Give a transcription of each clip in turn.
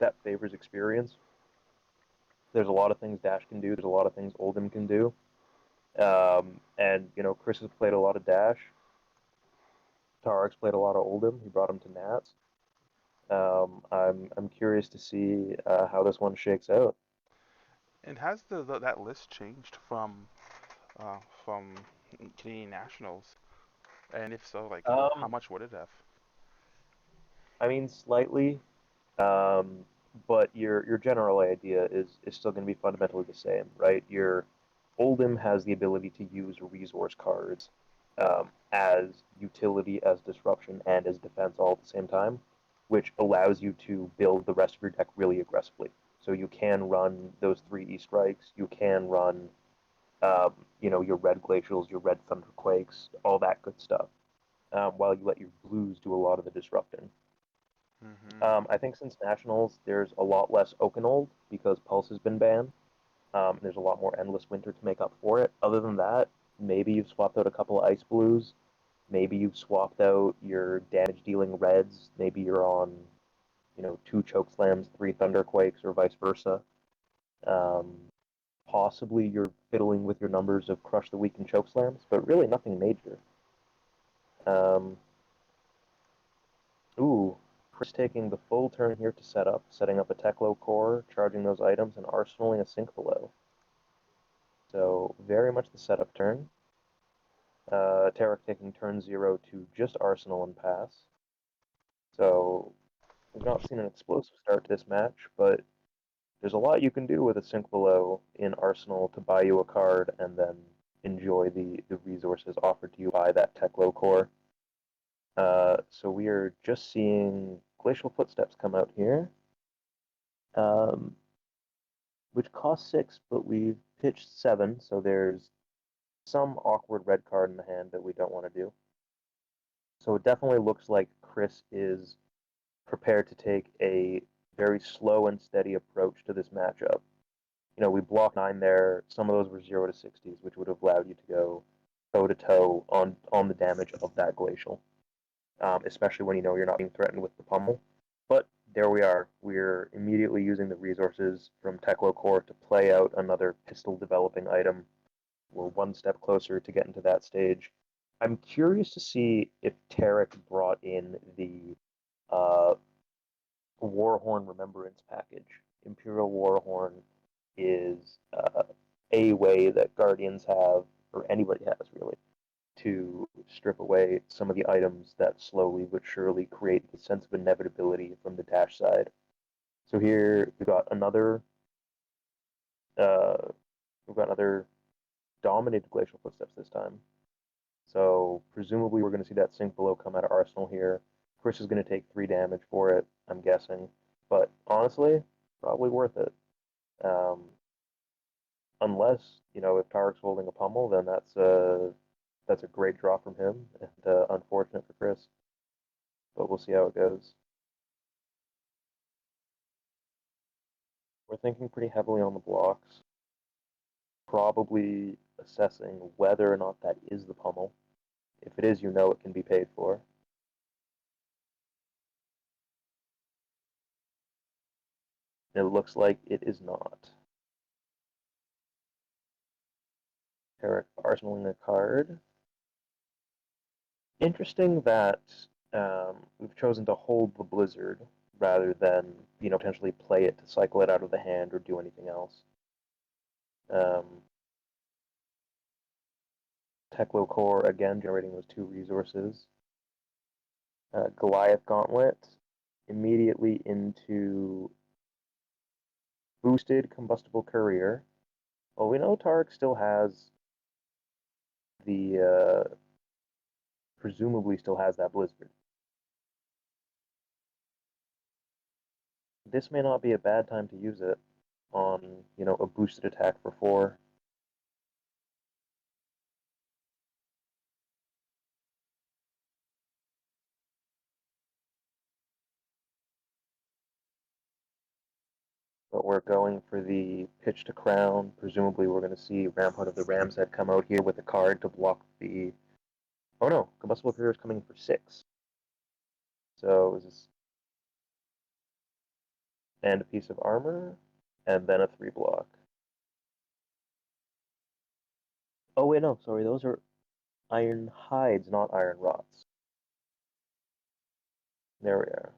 that favors experience. There's a lot of things Dash can do. There's a lot of things Oldhim can do. And Chris has played a lot of Dash. Tariq's played a lot of Oldhim. He brought him to Nats. I'm curious to see how this one shakes out. And has that list changed from Canadian nationals? And if so, like how Um, much would it have? I mean, slightly, um, but your general idea is still going to be fundamentally the same, right? Your Oldhim has the ability to use resource cards as utility, as disruption, and as defense all at the same time, which allows you to build the rest of your deck really aggressively. So you can run those three E-Strikes, you can run, your red Glacials, your red Thunderquakes, all that good stuff, while you let your blues do a lot of the disrupting. Mm-hmm. I think since Nationals, there's a lot less Okanold because Pulse has been banned. There's a lot more Endless Winter to make up for it. Other than that, maybe you've swapped out a couple of Ice Blues. Maybe you've swapped out your damage-dealing Reds. Maybe you're on, two Choke Slams, three Thunderquakes, or vice versa. Um, Possibly you're fiddling with your numbers of Crush the Weak and Choke Slams, but really nothing major. Um, Ooh, Chris taking the full turn here to set up, setting up a Teklo core, charging those items, and arsenaling a sink below. So very much the setup turn. Tariq taking turn 0 to just arsenal and pass. So we've not seen an explosive start to this match, but there's a lot you can do with a sink below in arsenal to buy you a card and then enjoy the resources offered to you by that Teklo core. So we are just seeing Glacial Footsteps come out here, um, which costs 6, but we've pitched 7, so there's some awkward red card in the hand that we don't want to do. So it definitely looks like Chris is prepared to take a very slow and steady approach to this matchup. We blocked 9 there. Some of those were 0 to 60s, which would have allowed you to go toe to toe on the damage of that glacial, especially when you know you're not being threatened with the pummel. But there we are. We're immediately using the resources from Teklo Core to play out another pistol developing item. We're one step closer to getting to that stage. I'm curious to see if Tariq brought in the uh, Warhorn Remembrance package. Imperial Warhorn is a way that Guardians have, or anybody has really, to strip away some of the items that slowly but surely create the sense of inevitability from the dash side. So here we got uh, another dominated glacial footsteps this time. So presumably we're going to see that sink below come out of Arsenal here. Chris is going to take 3 damage for it, I'm guessing. But honestly, probably worth it. Um, Unless if Tariq's holding a pummel, then that's a great draw from him, and unfortunate for Chris. But we'll see how it goes. We're thinking pretty heavily on the blocks, probably assessing whether or not that is the pummel. If it is, it can be paid for. It looks like it is not. Eric arsenaling a card. Interesting that we've chosen to hold the Blizzard rather than potentially play it to cycle it out of the hand or do anything else. Um, Teklo Core again generating those 2 resources. Goliath Gauntlet immediately into boosted combustible courier. Well, we know Tariq still has the presumably still has that blizzard. This may not be a bad time to use it on a boosted attack for 4. But we're going for the pitch to crown. Presumably, we're going to see Rampart of the Ram's Head come out here with a card to block the. Oh no, combustible courier is coming for 6. So is this and a piece of armor, and then a 3 block. Oh wait, no, sorry, those are iron hides, not iron rods. There we are.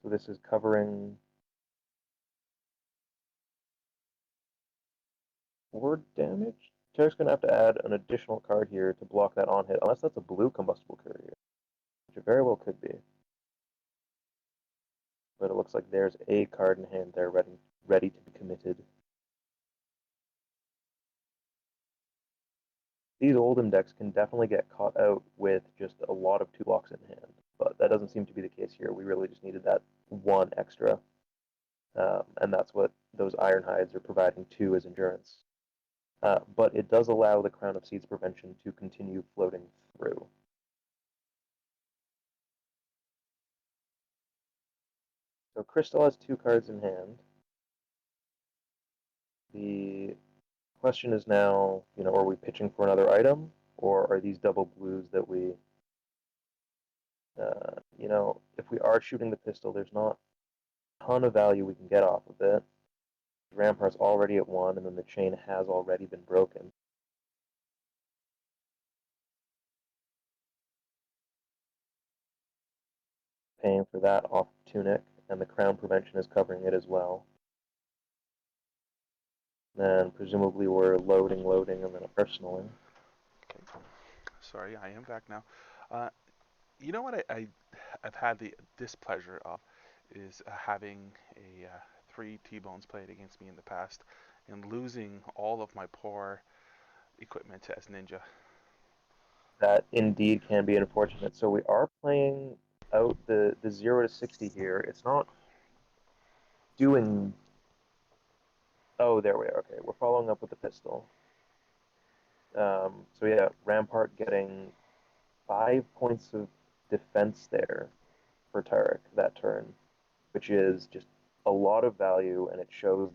So this is covering 4 damage. Tariq's gonna have to add an additional card here to block that on hit, unless that's a blue combustible courier, which it very well could be. But it looks like there's a card in hand there ready to be committed. These Oldhim decks can definitely get caught out with just a lot of 2 blocks in hand, but that doesn't seem to be the case here. We really just needed that 1 extra, and that's what those iron hides are providing too as endurance. But it does allow the Crown of Seeds Prevention to continue floating through. So Crystal has 2 cards in hand. The question is now, are we pitching for another item, or are these double blues that we, if we are shooting the pistol, there's not a ton of value we can get off of it. Rampart's already at 1, and then the chain has already been broken. Paying for that off Tunic, and the Crown Prevention is covering it as well. Then presumably we're loading, and then arsenaling. Okay. Sorry, I am back now. You know what I've had the displeasure of is having a 3 T-bones played against me in the past and losing all of my poor equipment as ninja. That indeed can be unfortunate. So we are playing out the 0 to 60 here. It's not doing. Oh, there we are. Okay, we're following up with the pistol. So yeah, Rampart getting 5 points of defense there for Tariq that turn, which is just a lot of value, and it shows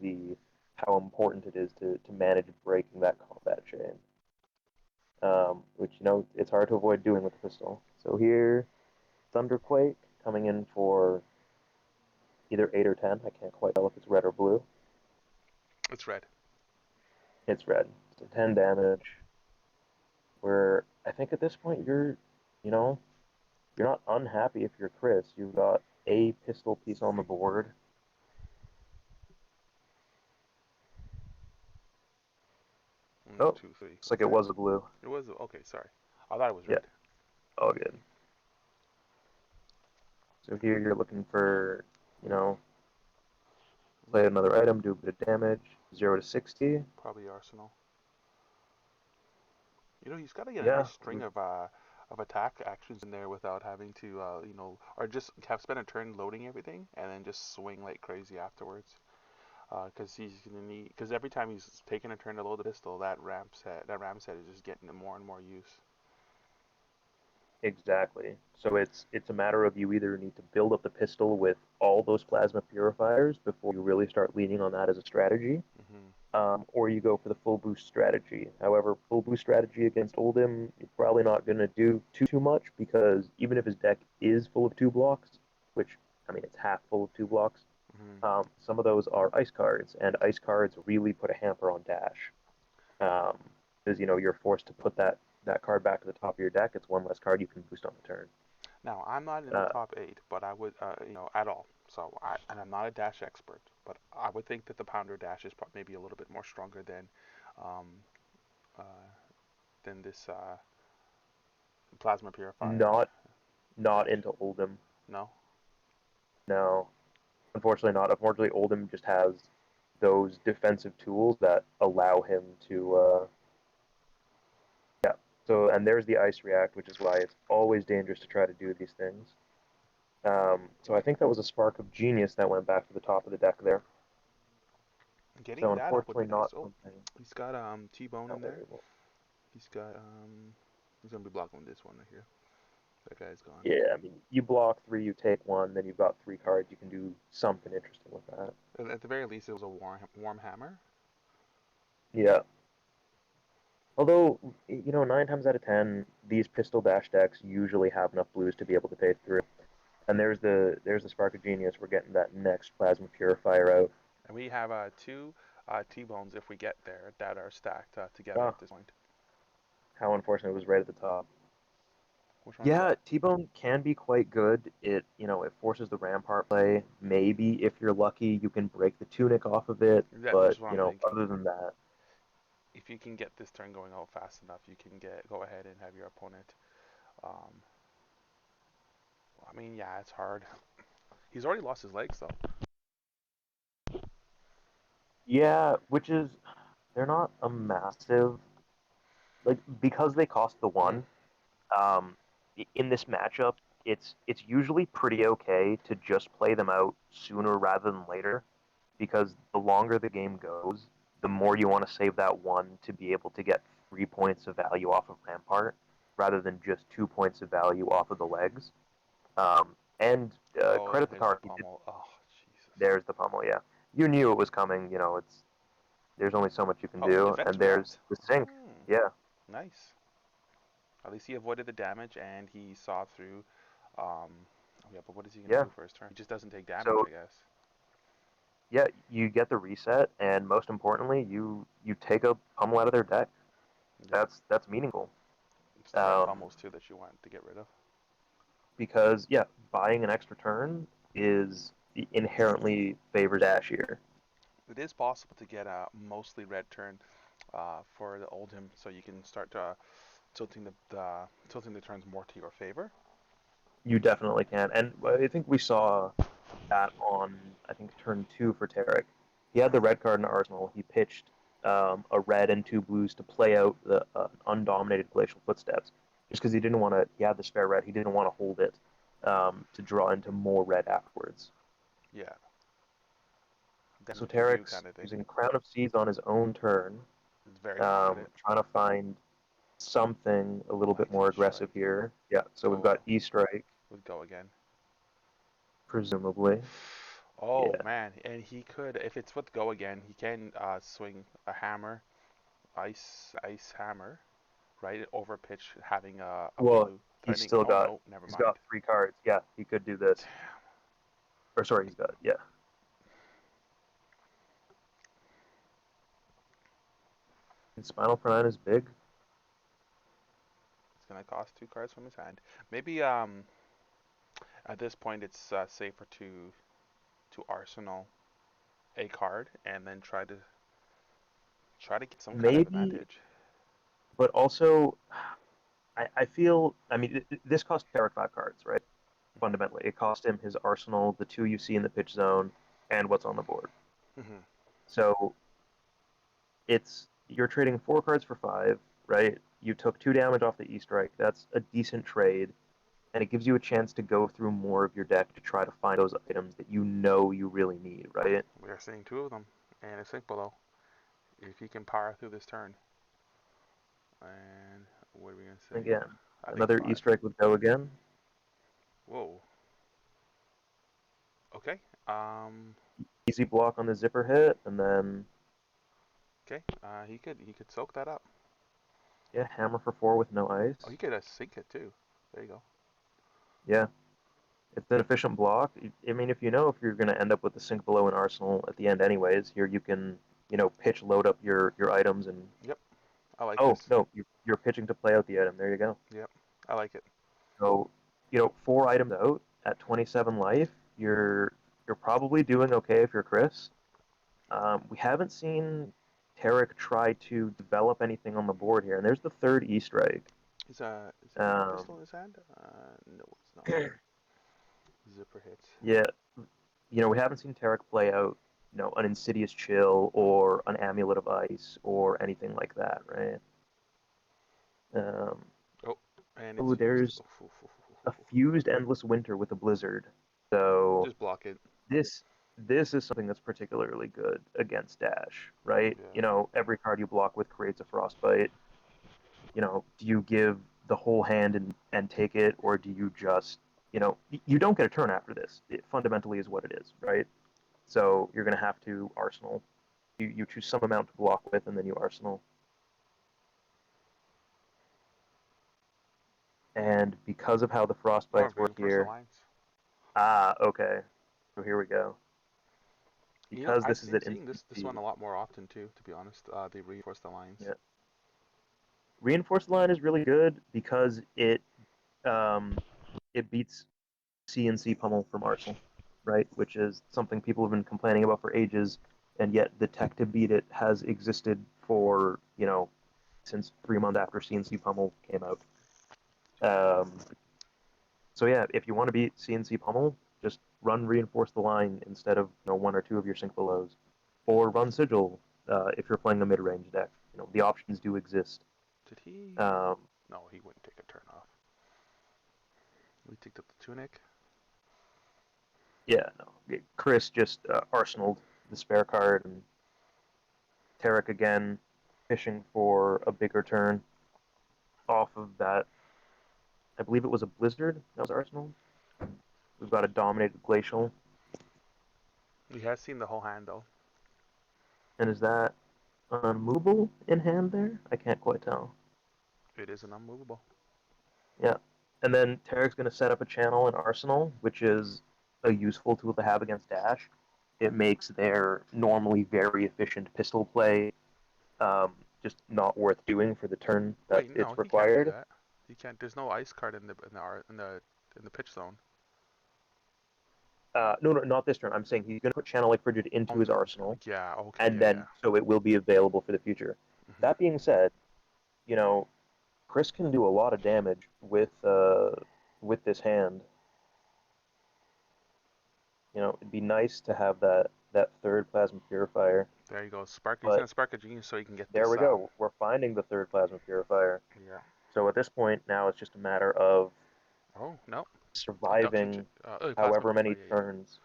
how important it is to manage breaking that combat chain. Which it's hard to avoid doing with the pistol. So here, Thunderquake coming in for either 8 or 10. I can't quite tell if it's red or blue. It's red. It's red. So 10 damage. Where I think at this point you know, you're not unhappy if you're Chris. You've got a pistol piece on the board. One, Oh, two, three. looks like What's it that? was a blue. It was okay. Sorry, I thought it was Yeah, red. all good. So here you're looking for, you know, play another item, do a bit of damage, 0 to 60. Probably Arsenal. He's got to get a Yeah, nice string of attack actions in there without having to, or just have spent a turn loading everything and then just swing like crazy afterwards. Because he's gonna need, because every time he's taking a turn to load the pistol, that ram set is just getting more and more use. exactly. So it's a matter of you either need to build up the pistol with all those plasma purifiers before you really start leaning on that as a strategy, Hmm. or you go for the full boost strategy. However, full boost strategy against Oldhim, you're probably not going to do too much because even if his deck is full of 2 blocks, which I mean it's half full of 2 blocks, Hmm. some of those are ice cards, and ice cards really put a hamper on dash. Because you're forced to put that card back to the top of your deck. It's 1 less card you can boost on the turn. Now, I'm not in the Uh, top 8, but I would, at all. And I'm not a dash expert, but I would think that the Pounder dash is maybe a little bit more stronger um, uh, than this plasma purifier not not dash. into Oldhim. No. No, unfortunately not. Unfortunately, Oldhim just has those defensive tools that allow him to. Yeah. So and there's the ice react, which is why it's always dangerous to try to do these things. So I think that was a spark of genius that went back to the top of the deck there. So Getting that off would unfortunately, be nice. not Oh, something. he's got T-bone Not in there. very well. He's gonna be blocking this one right here. That guy's gone. Yeah, I mean, you block 3, you take 1, then you've got 3 cards. You can do something interesting with that. At the very least, it was a warm hammer. Yeah. Although, 9 times out of 10, these pistol dash decks usually have enough blues to be able to pay through. And there's the Spark of Genius. We're getting that next Plasma Purifier out. And we have two T-bones if we get there that are stacked together Oh, at this point. how unfortunate it was right at the top. Which one's Yeah, that? T-Bone can be quite good. It forces the Rampart play. Maybe if you're lucky, you can break the Tunic off of it. That's But, what I'm thinking. other than that, If you can get this turn going out fast enough, you can go ahead and have your opponent. Um, I mean, yeah, it's hard. He's already lost his legs though. yeah, which is they're not a massive like because they cost the Mm, one. Um, in this matchup, it's usually pretty okay to just play them out sooner rather than later, because the longer the game goes, the more you want to save that one to be able to get 3 points of value off of Rampart, rather than just 2 points of value off of the legs. And oh, credit the here's the card, he did. pommel. Oh, Jesus. There's the pummel. Yeah, you knew it was coming. It's there's only so much you can Oh, do, Defense and there's React. the sink. Hmm, Yeah, nice. At least he avoided the damage and he saw through. Um, oh yeah, but what is he gonna yeah. do for his turn? He just doesn't take damage, So I guess. yeah, you get the reset, and most importantly, you take a pummel out of their deck. Yep. That's meaningful. It's the red Um, pummels too that you want to get rid of. because yeah, buying an extra turn is inherently favors Ashier. It is possible to get a mostly red turn for the Oldhim, so you can start tilting the turns more to your favor. You definitely can, and I think we saw that on I think turn two for Tariq. He had the red card in Arsenal. He pitched a red and two blues to play out the undominated Glacial Footsteps, just because he didn't want to. He had the spare red. He didn't want to hold it to draw into more red afterwards. Yeah. Then So what you do, Tariq's kind of thing. using Crown of Seeds on his own turn, It's very confident. trying to find something a little bit more Lightning aggressive strike. here. Yeah, so we've got Oh, E-Strike, would go again. presumably. Oh Yeah. man, and he could, if it's with go again, he can swing a hammer, ice hammer, right over pitch, having a Well, blue he's threatening. still Oh got no, never he's mind. got three cards. Yeah, he could do this. Damn. Or sorry, he's got yeah. And Spinal Prime is big. It's gonna cost two cards from his hand. Maybe at this point it's safer to arsenal a card and then try to get some kind of Maybe, advantage. but also I feel I mean this cost Tarek 5 cards, right? Fundamentally, it cost him his arsenal, the two you see in the pitch zone, and what's on the board. Hmm. So it's you're trading 4 cards for 5, right? You took 2 damage off the E strike. That's a decent trade, and it gives you a chance to go through more of your deck to try to find those items that you know you really need, right? We are seeing two of them and a sink below. If he can power through this turn, and what are we gonna say? Again, I think another E five. strike would go again. Whoa. Okay. Easy block on the zipper hit, and then Okay. He could soak that up. yeah, hammer for 4 with no Oh, he ice. could sink it too. There you go. Yeah, it's an efficient block. I mean, if you know if you're going to end up with the sink below an arsenal at the end, anyways, here you can pitch load up your items and Yep. I like oh this. no, you're pitching to play out the item. There you go. Yep. I like it. So 4 items out at 27 life. You're probably doing okay if you're Chris. We haven't seen Tarek try to develop anything on the board here, and there's the third E strike. Is he holding a pistol Um, in his hand? No, it's not. Zipper hits. yeah, we haven't seen Tarek play out, an Insidious Chill or an Amulet of Ice or anything like that, right? Um, Oh, and it's oh, fused. there's Oof, oof, oof, oof, a oof, oof. fused Endless Winter with a Blizzard. So Just block it. this this is something that's particularly good against Dash, right? Yeah. Every card you block with creates a Frostbite. Do you give the whole hand and take it, or do you just, you don't get a turn after this. It fundamentally is what it is, right? So you're going to have to arsenal. You choose some amount to block with, and then you arsenal. And because of how the More frostbites work reinforced here, alliance. Ah, okay. So here we go. You know, Because I've this is been at seeing this one instant a lot more often too. To be honest, they reinforce the lines. yeah. Reinforced line is really good because um, it beats CNC pummel from Arsenal, right? Which is something people have been complaining about for ages, and yet the tech to beat it has existed for, since 3 months after CNC pummel came out. Um, so yeah, if you want to beat CNC pummel, just run reinforce the line instead of one or two of your sync belows, or run sigil if you're playing a mid range deck. The options do exist. Did he? Um, No, he wouldn't take a turn off. We picked up the tunic. yeah, no. Chris just arsenaled the spare card, and Tariq again fishing for a bigger turn off of that. I believe it was a blizzard that was Arsenal. We've got a dominated glacial, He has seen the whole hand though. and is that unmovable in hand there? I can't quite tell. It is an unmovable. Yeah. And then Tarek's going to set up a channel in Arsenal, which is a useful tool to have against Dash. It makes their normally very efficient pistol play just not worth doing for the turn that Wait, no, it's he can't do required. that. He can't. There's no ice card in the pitch zone. No, no, not this turn. I'm saying he's going to put Channel Like Frigid into his arsenal, Yeah. Okay. and Yeah. then Yeah. so it will be available for the future. Hmm. That being said, you know, Chris can do a lot of damage with this hand. It'd be nice to have that third plasma purifier. There you go. Spark. He's But gonna spark a genius so he can get there this. we go. We're finding the third plasma purifier. Yeah. So at this point now it's just a matter of Oh no. Induction. surviving Plasma however purifier. many Yeah. Yeah. turns.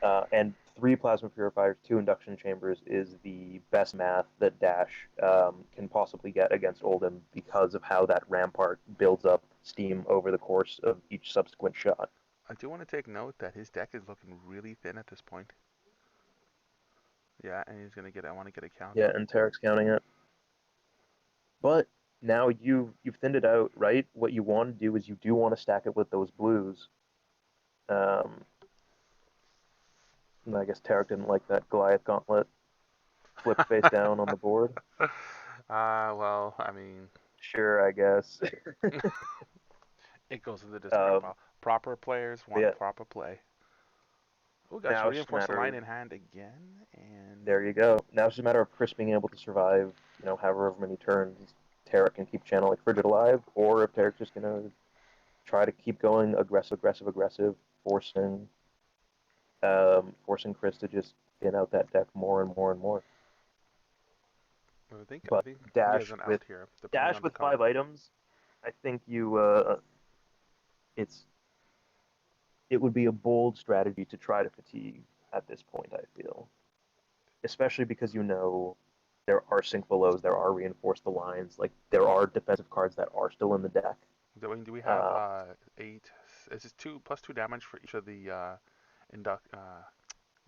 Yeah. And three plasma purifiers, two induction chambers is the best math that Dash can possibly get against Oldhim because of how that rampart builds up steam over the course of each subsequent shot. I do want to take note that his deck is looking really thin at this point. Yeah, and he's gonna get. I want to get a count Yeah, on it. and Tarek's counting it. But now you've thinned it out, right? What you want to do is you do want to stack it with those blues. Um, and I guess Tarek didn't like that Goliath gauntlet flipped face down on the board. Well, I mean, Sure, I guess. it goes in the discard um, pile. Proper players but want yeah, proper play. Oh, gosh, now it's just a reinforce the matter line of in hand again, and there you go. Now it's just a matter of Chris being able to survive, however many turns Tarek can keep Channel like Frigid alive, or if Tarek's just gonna try to keep going aggressive, aggressive, aggressive, forcing Chris to just thin out that deck more and more and more. I But think he has Dash an with out here, depending Dash on the with color. 5 items, I think it's it would be a bold strategy to try to fatigue at this point. I feel, especially because there are sync belows, there are reinforced the lines, like there are defensive cards that are still in the deck. Do we have Uh, eight? Is this two plus two damage for each of the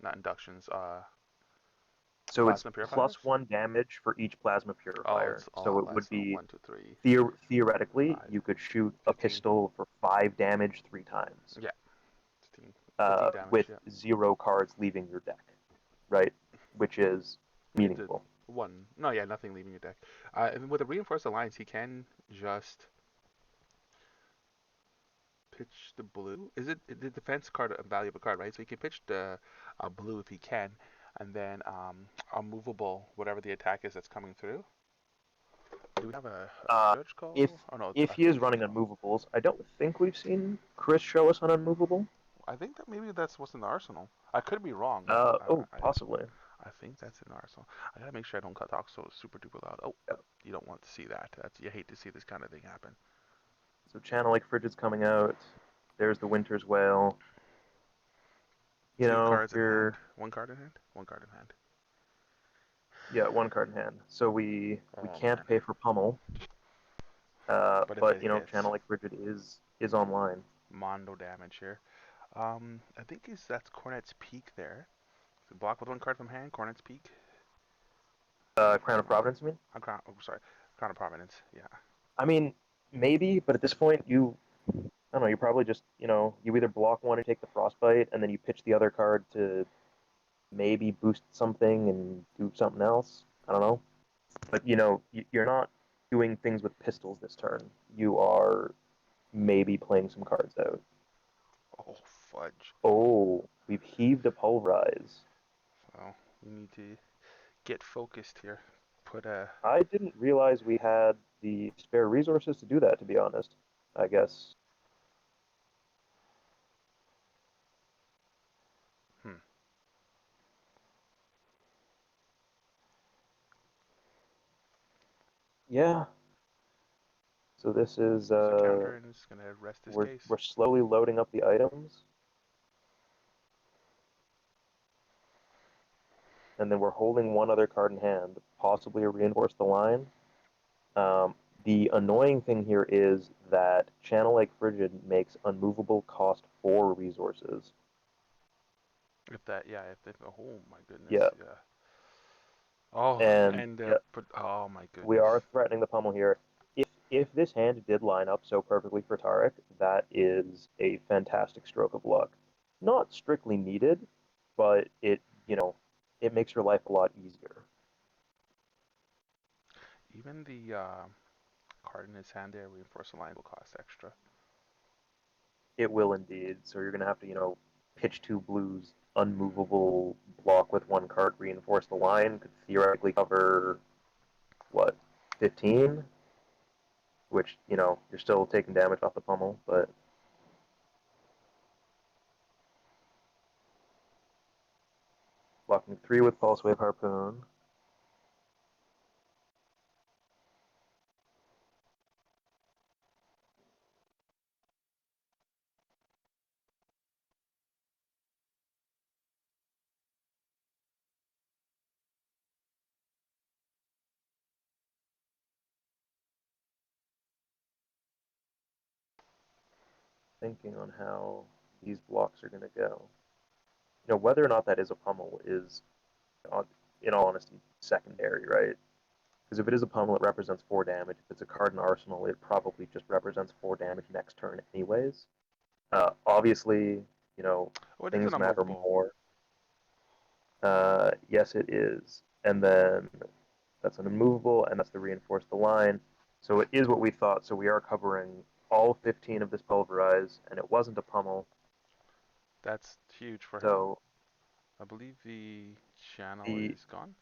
not inductions, so it's plasma purifiers? +1 damage for each plasma Oh, purifier. it's a So lot it would less. Oh, be one, two, three, theoretically five, you could shoot a 15. pistol for 5 damage 3 times, Yeah, 15 damage. with Yeah. 0 cards leaving your deck, right? Which is The meaningful. one. No, yeah, nothing leaving your deck. And with a reinforced alliance, he can just pitch the blue. Is it the defense card a valuable card, right? So he can pitch the blue if he can, and then a movable whatever the attack is that's coming through. Do we have a Uh, judge if call? Oh no, if I he think is it's running judge call. unmovables, I don't think we've seen Chris show us on unmovable. I think that maybe that's what's in the arsenal. I could be wrong, but Oh, possibly. I think that's in the arsenal. I gotta make sure I don't cut talk so super duper loud. Oh, Yeah. you don't want to see that. That's you hate to see this kind of thing happen. So Channel Lake Frigid's coming out. There's the Winter's Whale. Two cards in hand. You're One card in hand. One card in hand. yeah, 1 card in hand. So we Oh can't man. pay for Pummel. But if But it hits, Channel Lake Frigid is online. mondo damage here. I think that's Cornet's Peak there. So block with one card from hand. Cornet's Peak. Crown of Providence, I mean. Crown. Oh, sorry. Crown of Providence. Yeah. I mean, maybe, but at this point, I don't know, you probably just, you either block one and take the frostbite, and then you pitch the other card to maybe boost something and do something else. I don't know. But, you're not doing things with pistols this turn. You are maybe playing some cards out. Oh, fudge. Oh, we've heaved a pulverize. So we need to get focused here. Put a I didn't realize we had the spare resources to do that, to be honest. I guess. hmm. Yeah. So this is There's a counter and it's gonna rest his we're case. slowly loading up the items, and then we're holding one other card in hand, possibly to reinforce the line. The annoying thing here is that Channel Lake Frigid makes unmovable cost 4 resources. If that, yeah, if oh my Yeah, goodness, yeah. Oh, and and yeah, put, oh my we goodness. are threatening the pummel here. If this hand did line up so perfectly for Tariq, that is a fantastic stroke of luck. Not strictly needed, but it makes your life a lot easier. Even the card in his hand there, reinforce the line will cost extra. It will indeed. So you're gonna have to, pitch 2 blues, unmovable block with 1 card, reinforce the line, could theoretically cover what, 15, which, you're still taking damage off the pummel, but blocking 3 with Pulse Wave Harpoon. Thinking on how these blocks are going to go. Whether or not that is a pummel is, uh, in all honesty, secondary, right? Because if it is a pummel, it represents 4 damage. If it's a card in Arsenal, it probably just represents 4 damage next turn anyways. Obviously, Oh, it is an things matter unmovable. more. Yes, it is. And then that's an immovable, and that's to reinforce the line. So it is what we thought. So we are covering all 15 of this pulverize, and it wasn't a pummel. That's huge for him. So I believe the channel the is gone.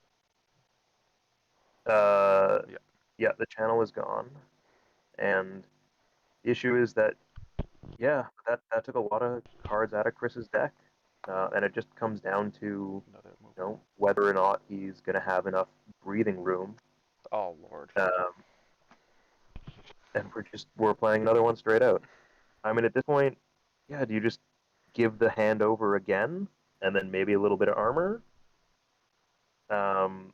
uh, Yeah. yeah, the channel is gone, and the issue is that yeah, that took a lot of cards out of Chris's deck, and it just comes down to Another movable. whether or not he's going to have enough breathing room. Oh Lord. Um, and we're playing another one straight out. I mean, at this point, yeah, do you just give the hand over again, and then maybe a little bit of armor? Um,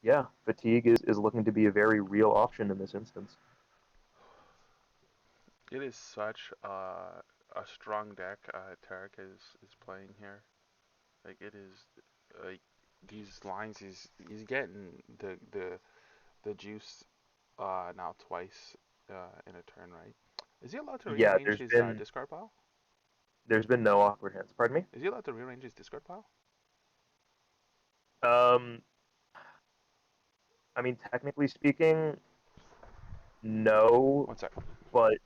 yeah, fatigue is looking to be a very real option in this instance. It is such a strong deck Tariq is playing here. Like it is like these lines he's getting the juice now twice in a turn, right? Is he allowed to Yeah, rearrange his discard pile? there's been no awkward hands. Pardon me. Is he allowed to rearrange his discard pile? Um, I mean, technically speaking, no, One sec. but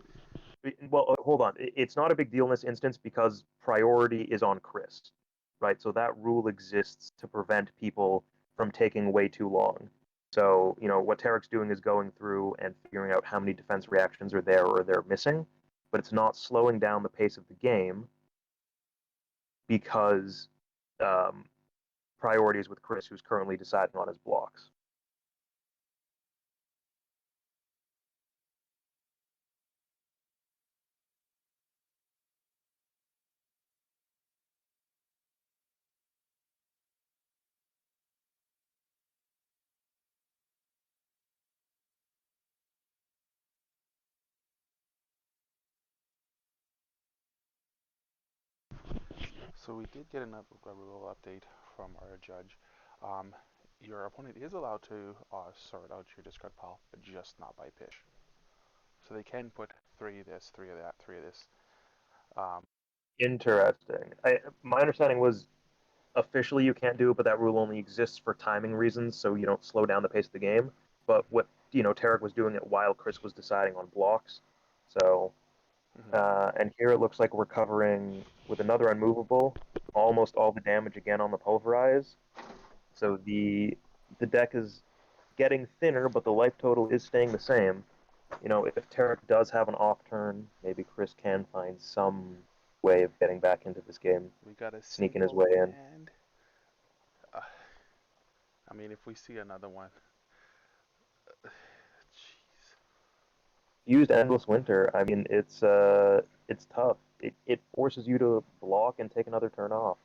well, hold on. It's not a big deal in this instance because priority is on Chris, right? So that rule exists to prevent people from taking way too long. So, what Tarek's doing is going through and figuring out how many defense reactions are there or they're missing, but it's not slowing down the pace of the game because um, priority is with Chris, who's currently deciding on his blocks. So we did get another rule update from our judge. Um, your opponent is allowed to sort out your discard pile, but just not by pitch. So they can put 3 of this, 3 of that, 3 of this. Um, Interesting. My understanding was officially you can't do it, but that rule only exists for timing reasons, so you don't slow down the pace of the game. But what Tariq was doing it while Chris was deciding on blocks. So, mhm. and here it looks like we're covering with another unmovable, almost all the damage again on the pulverize. So the deck is getting thinner, but the life total is staying the same. If Tariq does have an off turn, maybe Chris can find some way of getting back into this game, We got a sneaking his single way in. land. Uh, I mean, if we see another one, jeez. Used Endless Winter, I mean, it's tough. It forces you to block and take another turn off.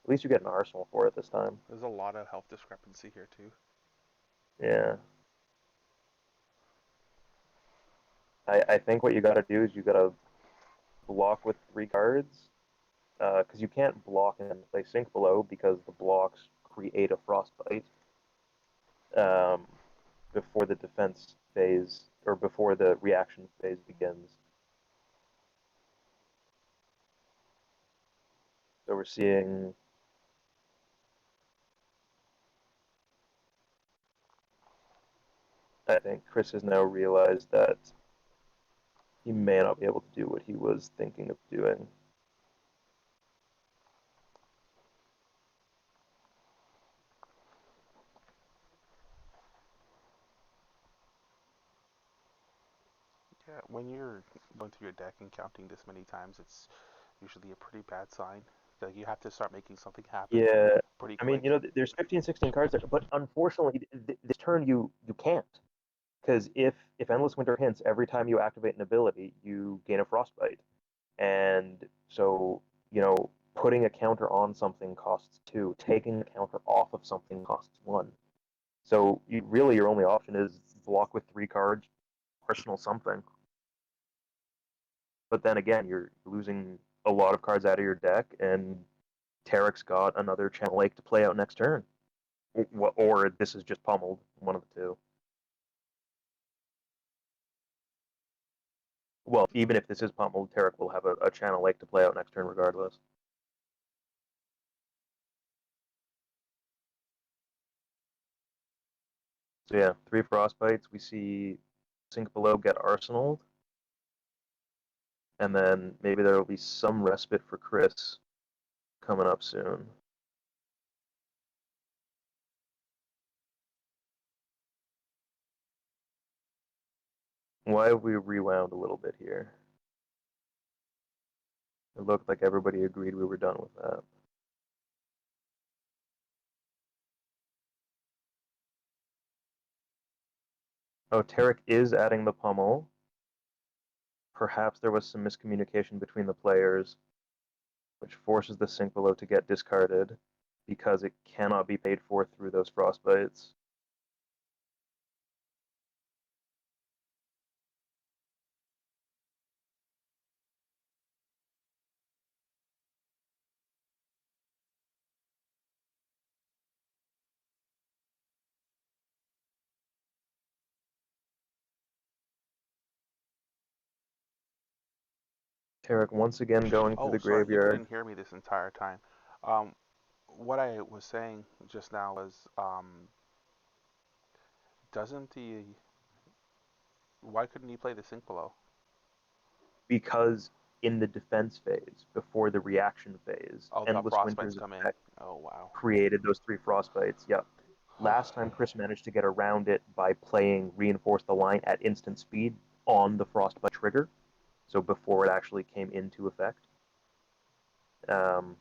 At least you get an arsenal for it this time. There's a lot of health discrepancy here too. Yeah. I think what you got to do is you got to block with 3 cards, because you can't block and then play Sink Below because the blocks create a Frostbite um, before the defense phase or before the reaction phase begins. So we're seeing. I think Chris has now realized that he may not be able to do what he was thinking of doing. Yeah, when you're going through your deck and counting this many times, it's usually a pretty bad sign. Like you have to start making something happen Yeah, pretty I mean, quick. there's 15, 16 cards there, but unfortunately, this turn you can't, because if Endless Winter hints every time you activate an ability, you gain a Frostbite, and so putting a counter on something costs 2, taking a counter off of something costs 1. So really your only option is block with 3 cards, arsenal something. But then again, you're losing a lot of cards out of your deck, and Tariq's got another Channel Lake to play out next turn. Or this is just pummeled, one of the two. Well, even if this is pummeled, Tariq will have a Channel Lake to play out next turn regardless. So yeah, 3 Frostbites. We see Sink Below get Arsenaled, and then maybe there will be some respite for Chris coming up soon. Why have we rewound a little bit here? It looked like everybody agreed we were done with that. Oh, Tariq is adding the pummel. Perhaps there was some miscommunication between the players, which forces the Sink Below to get discarded because it cannot be paid for through those Frostbites. Tariq once again going through Oh, the sorry, you graveyard. couldn't hear me this entire time. Um, what I was saying just now was, doesn't he? Why couldn't he play the Sync Below? Because in the defense phase, before the reaction phase, Oh, the Endless frostbites Winter's come in. effect Oh wow. created those 3 Frostbites. Yep. Last time Chris managed to get around it by playing Reinforce the Line at instant speed on the Frostbite trigger, so before it actually came into effect. Um,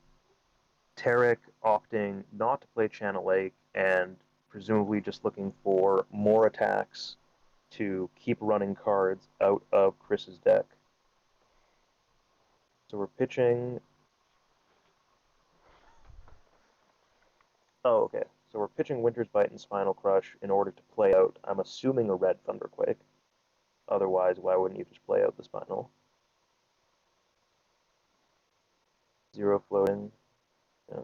Tariq opting not to play Channel Lake and presumably just looking for more attacks to keep running cards out of Chris's deck. So we're pitching. Oh, okay. So we're pitching Winter's Bite and Spinal Crush in order to play out, I'm assuming, a red Thunderquake. Otherwise, why wouldn't you just play out the Spinal? 0 floating. Yeah.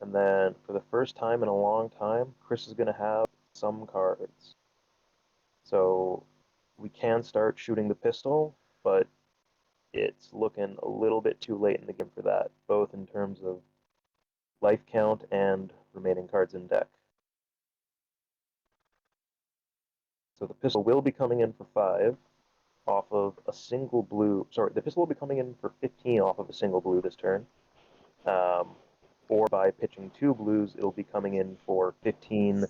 And then for the first time in a long time, Chris is going to have some cards. So we can start shooting the pistol, but it's looking a little bit too late in the game for that, both in terms of life count and remaining cards in deck. So the pistol will be coming in for 5 off of a single blue. Sorry, the pistol will be coming in for 15 off of a single blue this turn. Or by pitching 2 blues, it'll be coming in for 15,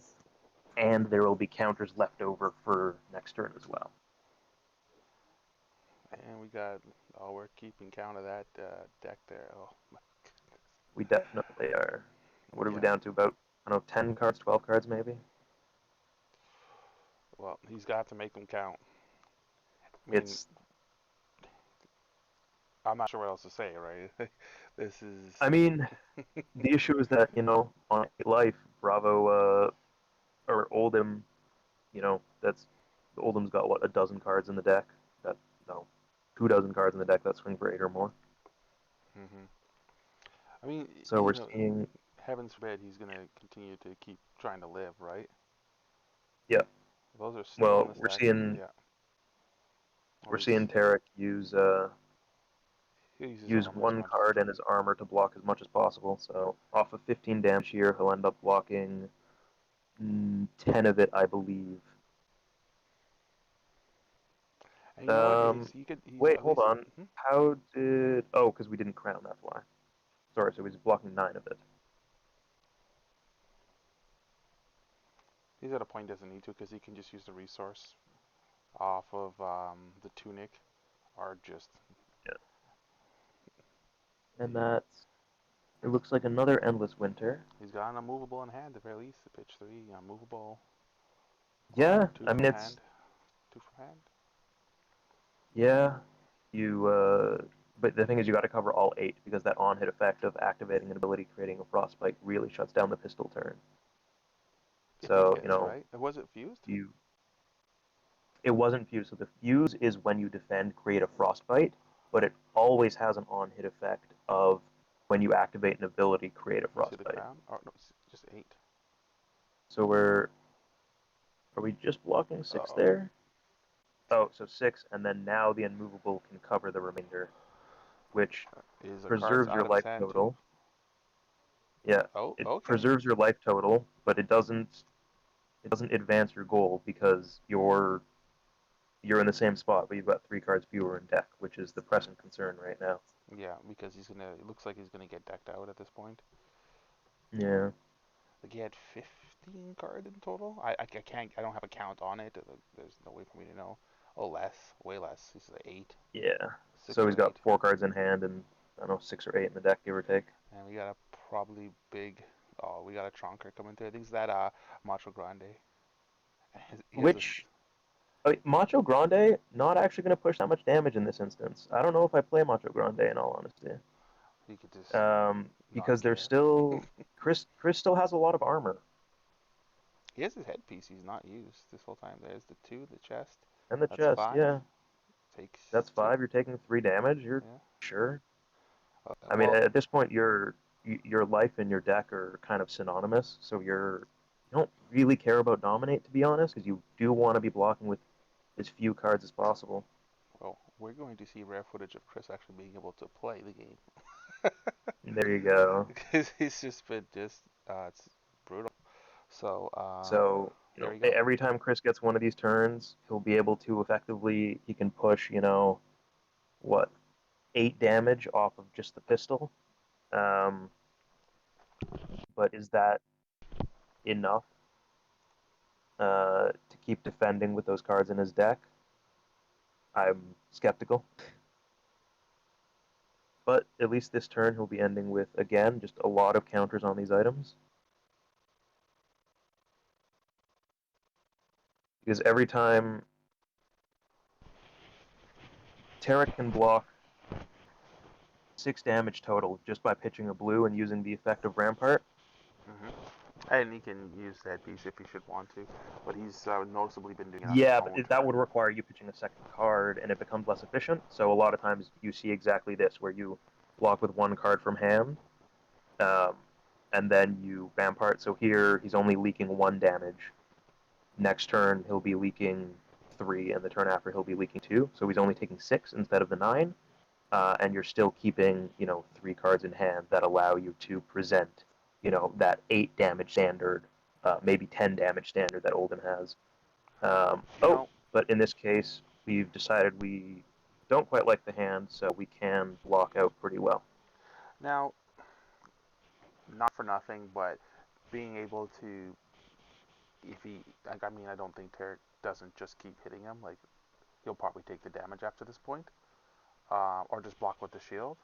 and there will be counters left over for next turn as well. And we got, oh, we're keeping count of that deck there. Oh my goodness. We definitely are. What are we Yeah. down to? About, I don't know, 10 cards, 12 cards maybe? Well, he's got to make them count. I mean, It's, I'm not sure what else to say, right? This is. I mean, the issue is that, on life, Bravo, or Oldhim, that's, Oldhim's got, what, a dozen cards in the deck? That, no, 2 dozen cards in the deck that swing for 8 or more. Hmm. I mean, So we're seeing, heavens forbid he's gonna continue to keep trying to live, right? yeah, Those are still in well, the we're stack. seeing, Yeah. Or we're seeing Tariq use, he uses use armor as one much. card and his armor to block as much as possible. So off of 15 damage here, he'll end up blocking 10 of it, I believe. And you know what? He's Wait, at hold least. on. Hmm? How did? Oh, because we didn't crown. That's why. Sorry, so he's blocking 9 of it. He's at a point he doesn't need to because he can just use the resource off of the tunic, or just. Yeah, and that's. It looks like another endless winter. He's got an unmovable in hand at the very least. Pitch 3, unmovable. Yeah, 2 I mean from it's. hand. 2 from hand. Yeah, you. But the thing is, you got to cover all 8 because that on-hit effect of activating an ability, creating a frostbite, really shuts down the pistol turn. It So is, right? Was it fused? you it wasn't fused. So the fuse is when you defend, create a frostbite, but it always has an on-hit effect of when you activate an ability, create a Let me see the frostbite. crown. Oh, no, it's just 8. So are we just blocking 6 Uh-oh. there? Oh, so 6, and then now the unmovable can cover the remainder, which Is the cards preserves your out of his life hand, too? total. Yeah, Oh, it okay. preserves your life total, but it doesn't advance your goal because you're in the same spot, but you've got 3 cards fewer in deck, which is the pressing concern right now. Yeah, because it looks like he's gonna get decked out at this point. Yeah. Like he had 15 cards in total. I don't have a count on it. There's no way for me to know. Oh, less, way less. He's like 8, Yeah. 6 So or he's got 8. 4 cards in hand and, I don't know, 6 or 8 in the deck, give or take. And we got a probably big. Oh, we got a Tronker coming through. I think it's that Macho Grande. He has this. Which, Macho Grande, not actually going to push that much damage in this instance. I don't know if I play Macho Grande in all honesty. He could just not Because there's care. still, Chris still has a lot of armor. He has his headpiece he's not used this whole time. There's the 2, the chest. And the That's chest, 5. yeah. Takes That's 2. 5. You're taking 3 damage. You're Yeah. sure. I mean, Well, at this point, your life and your deck are kind of synonymous. So you don't really care about dominate, to be honest, because you do want to be blocking with as few cards as possible. well, we're going to see rare footage of Chris actually being able to play the game. There you go. Because he's just been it's brutal. So, So, there you go. every time Chris gets one of these turns, he'll be able to effectively, he can push, what, 8 damage off of just the pistol. Um, but is that enough to keep defending with those cards in his deck? I'm skeptical. But at least this turn he'll be ending with, again, just a lot of counters on these items. Because every time Tariq can block 6 damage total just by pitching a blue and using the effect of Rampart. Hmm. And he can use that piece if he should want to, but he's noticeably been doing it on his Yeah, but own that would turn. require you pitching a second card, and it becomes less efficient. So a lot of times you see exactly this, where you block with 1 card from hand, um, and then you Rampart. So here he's only leaking 1 damage. Next turn he'll be leaking 3, and the turn after he'll be leaking 2, so he's only taking 6 instead of the 9, and you're still keeping, 3 cards in hand that allow you to present, that 8 damage standard, maybe 10 damage standard that Oldhim has. You know, But in this case, we've decided we don't quite like the hand, so we can block out pretty well. now, not for nothing, but being able to, if he, like, I mean, I don't think Tariq doesn't just keep hitting him. Like, he'll probably take the damage after this point, or just block with the shield.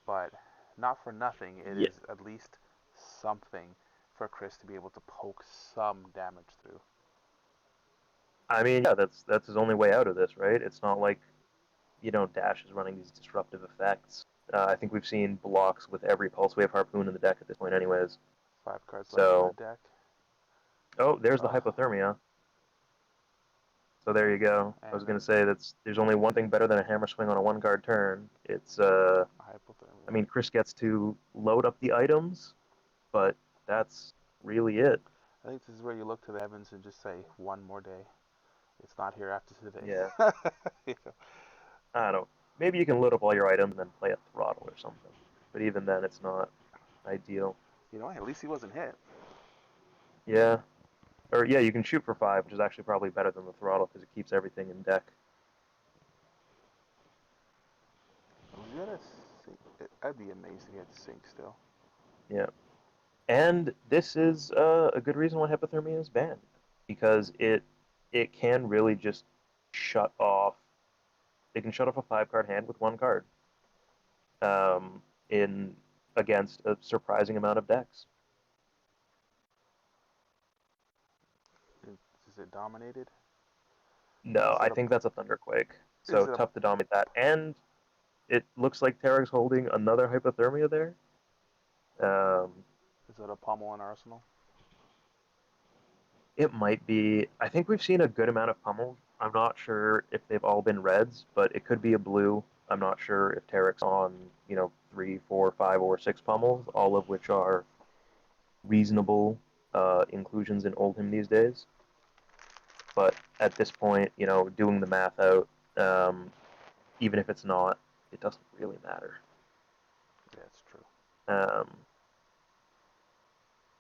But not for nothing, it Yeah. is at least something for Chris to be able to poke some damage through. I mean, yeah, that's his only way out of this, right? It's not like, Dash is running these disruptive effects. I think we've seen blocks with every Pulse Wave Harpoon in the deck at this point anyways. 5 cards left in the So, deck. oh, there's the Oh, hypothermia. So there you go. I was and going then to say there's only one thing better than a hammer swing on a 1-card turn. It's I hypothermia. mean, Chris gets to load up the items, but that's really it. I think this is where you look to the heavens and just say, one more day. It's not here after today. Yeah. You know? I don't know. Maybe you can load up all your items and then play a throttle or something. But even then, it's not ideal. At least he wasn't hit. Yeah. Or yeah, you can shoot for 5, which is actually probably better than the throttle because it keeps everything in deck. Was he at a sink? I'd be amazed if he had to sink still. Yeah. And this is a good reason why hypothermia is banned because it can really just shut off. It can shut off a 5-card hand with 1 card. In against a surprising amount of decks. Is it dominated? No, Is I it a think that's a Thunderquake. is So it a tough to dominate that. And it looks like Tariq's holding another hypothermia there. Um, is it a pummel in Arsenal? it might be. I think we've seen a good amount of pummels. I'm not sure if they've all been reds, but it could be a blue. I'm not sure if Tariq's on, 3, 4, 5, or 6 pummels, all of which are reasonable inclusions in Oldhim these days. But at this point, doing the math out, even if it's not, it doesn't really matter. Yeah, it's true.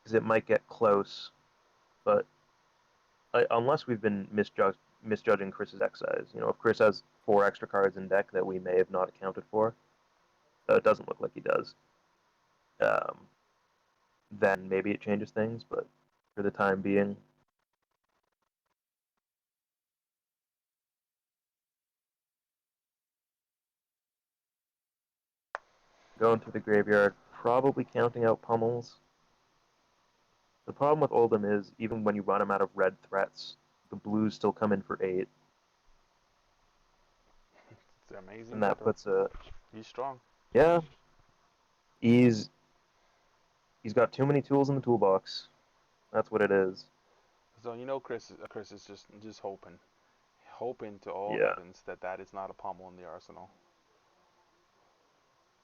Because it might get close, but unless we've been misjudging Chris's deck size, if Chris has 4 extra cards in deck that we may have not accounted for, it doesn't look like he does. Um, then maybe it changes things, but for the time being, going through the graveyard, probably counting out pummels. The problem with Oldhim is even when you run him out of red threats, the blues still come in for 8, It's amazing, and that but puts a he's strong. yeah. He's he's got too many tools in the toolbox. That's what it is. So Chris is just hoping to all Yeah. heavens that that is not a pummel in the arsenal.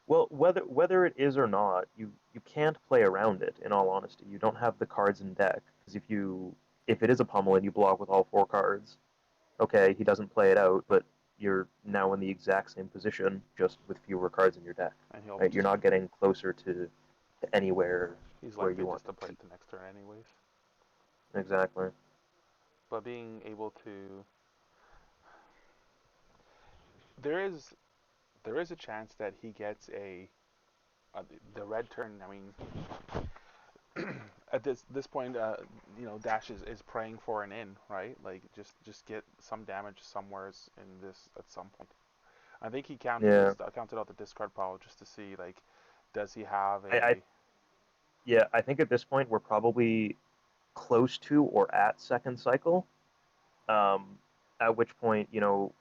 Well, whether it is or not, you can't play around it. In all honesty, you don't have the cards in deck because if it is a pummel and you block with all 4 cards, okay, he doesn't play it out, but you're now in the exact same position, just with fewer cards in your deck. And he'll Right? You're just not getting closer to anywhere he's where likely you want just to to play be. it the next turn anyways. Exactly. But being able to there is there is a chance that he gets the red turn. I mean, at this point, Dash is praying for an in, right? Like just get some damage somewhere in this at some point. I think he Yeah. counted out the discard pile just to see like does he have I a yeah. I think at this point we're probably close to or at second cycle. Um, at which point,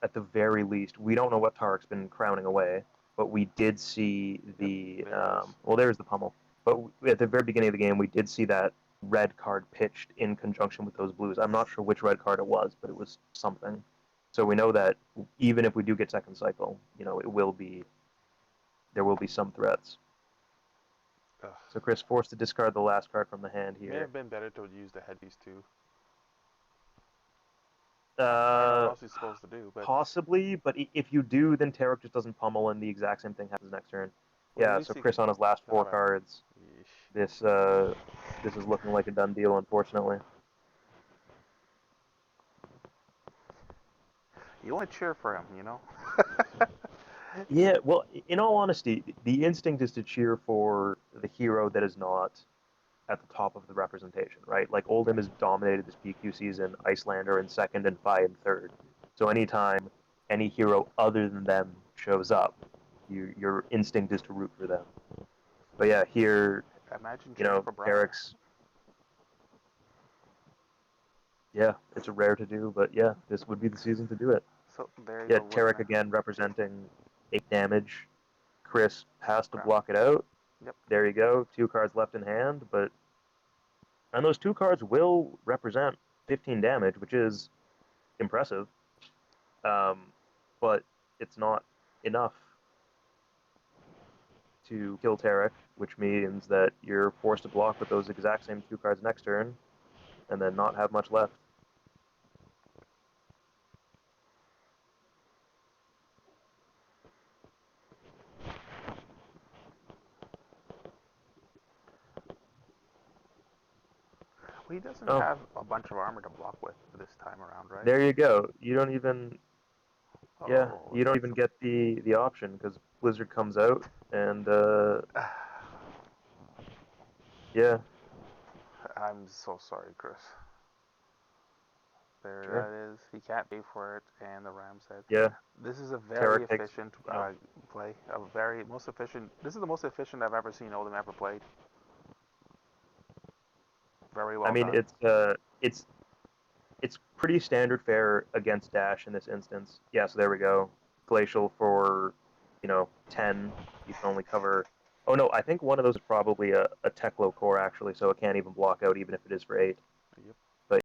at the very least, we don't know what Tariq's been crowning away, but we did see yep, the there it is. well, there's the pummel. But at the very beginning of the game, we did see that red card pitched in conjunction with those blues. I'm not sure which red card it was, but it was something. So we know that even if we do get second cycle, there will be some threats. Ugh. So Chris forced to discard the last card from the hand May here. have been better to use the headpiece too. I don't know what Uh, else he's supposed to do, but Possibly, but if you do, then Tariq just doesn't pummel, and the exact same thing happens next turn. well, at Yeah, least so he can. Chris on his last four Alright. cards. Yeesh. This is looking like a done deal, unfortunately. You want to cheer for him, you know? Yeah, well, in all honesty, the instinct is to cheer for the hero that is not at the top of the representation, right? Like Oldhim Right. has dominated this PQ season, Icelander in second and Fi in third. So anytime any hero other than them shows up, your instinct is to root for them. But yeah, here, Imagine cheering for Briar. Tariq's, yeah, it's a rare to do, but yeah, this would be the season to do it. So there you Yeah, go. We're Tariq gonna again representing 8 damage. Chris has to ground. block it out. Yep. There you go, 2 cards left in hand, but and those 2 cards will represent 15 damage, which is impressive. Um, but it's not enough to kill Tariq, which means that you're forced to block with those exact same 2 cards next turn, and then not have much left. Well, he doesn't Oh, have a bunch of armor to block with this time around, right? there you go. You don't even, yeah, Oh, you don't that's even get the option because Blizzard comes out and yeah, I'm so sorry, Chris. There sure, that is. He can't pay for it, and the Ram said, yeah. "This is a very Tariq takes, efficient you know, play. A very most efficient. This is the most efficient I've ever seen Oldhim ever played. Very I well mean, done. it's pretty standard fare against Dash in this instance. Yeah, so there we go. Glacial for, 10. You can only cover. Oh no, I think one of those is probably a Teklo core actually, so it can't even block out even if it is for 8. Yep.